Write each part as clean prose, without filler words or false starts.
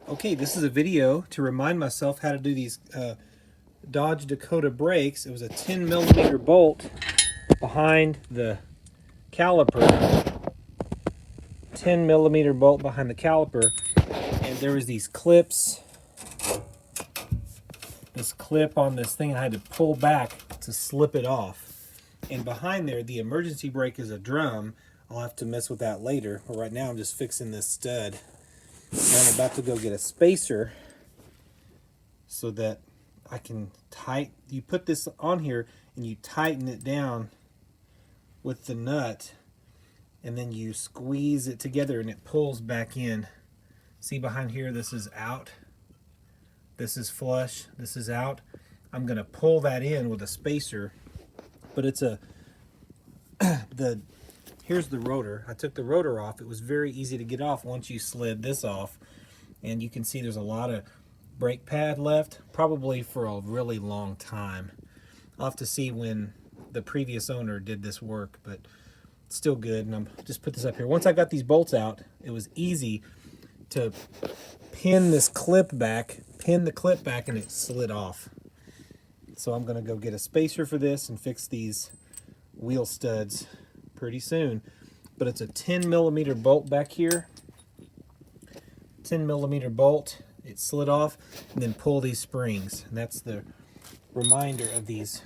Okay, this is a video to remind myself how to do these Dodge Dakota brakes. It was a 10mm bolt behind the caliper. 10mm bolt behind the caliper. And there was these clips. This clip on this thing I had to pull back to slip it off. And behind there, the emergency brake is a drum. I'll have to mess with that later. But right now I'm just fixing this stud. And I'm about to go get a spacer so that I can you put this on here and you tighten it down with the nut, and then you squeeze it together and it pulls back in. See behind here, this is out, this is flush, this is out. I'm gonna pull that in with a spacer, but it's a here's the rotor. I took the rotor off. It was very easy to get off once you slid this off, and you can see there's a lot of brake pad left, probably for a really long time. I'll have to see when the previous owner did this work, but it's still good. And I'm just put this up here. Once I got these bolts out, it was easy to pin this clip back, pin the clip back, and it slid off. So I'm gonna go get a spacer for this and fix these wheel studs pretty soon. But it's a 10mm bolt back here. 10mm bolt. It slid off, and then pull these springs. And that's the reminder of these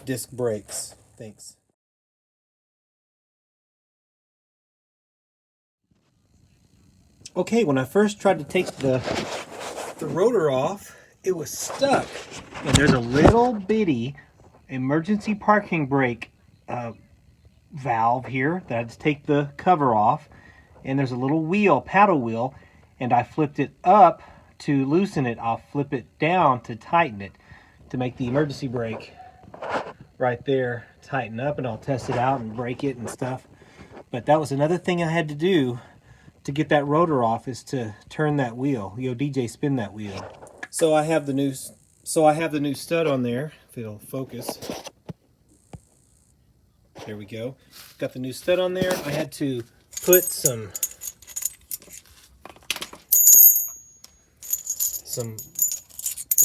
disc brakes. Thanks. Okay, when I first tried to take the rotor off, it was stuck. And there's a little bitty emergency parking brake valve here that I had to take the cover off. And there's a little wheel, paddle wheel, and I flipped it up to loosen it. I'll flip it down to tighten it, to make the emergency brake right there tighten up, and I'll test it out and break it and stuff. But that was another thing I had to do to get that rotor off, is to turn that wheel. Yo, DJ, spin that wheel. So I have the new stud on there, if it'll focus. There we go. Got the new stud on there. I had to put some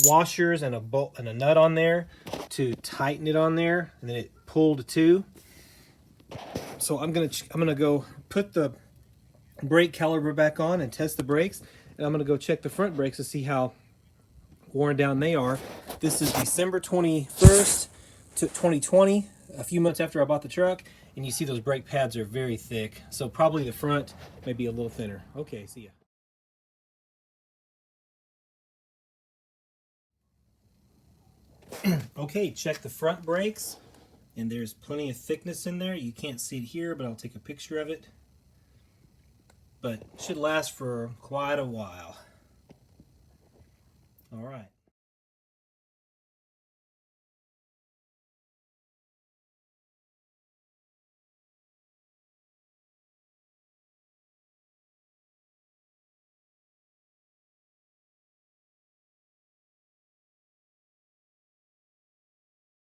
washers and a bolt and a nut on there to tighten it on there, and then it pulled too. So I'm gonna go put the brake caliper back on and test the brakes, and I'm gonna go check the front brakes to see how worn down they are. This is December 21st, 2020, a few months after I bought the truck, and you see those brake pads are very thick, so probably the front may be a little thinner. Okay, see ya. Okay, check the front brakes, and there's plenty of thickness in there. You can't see it here, but I'll take a picture of it. But it should last for quite a while. All right.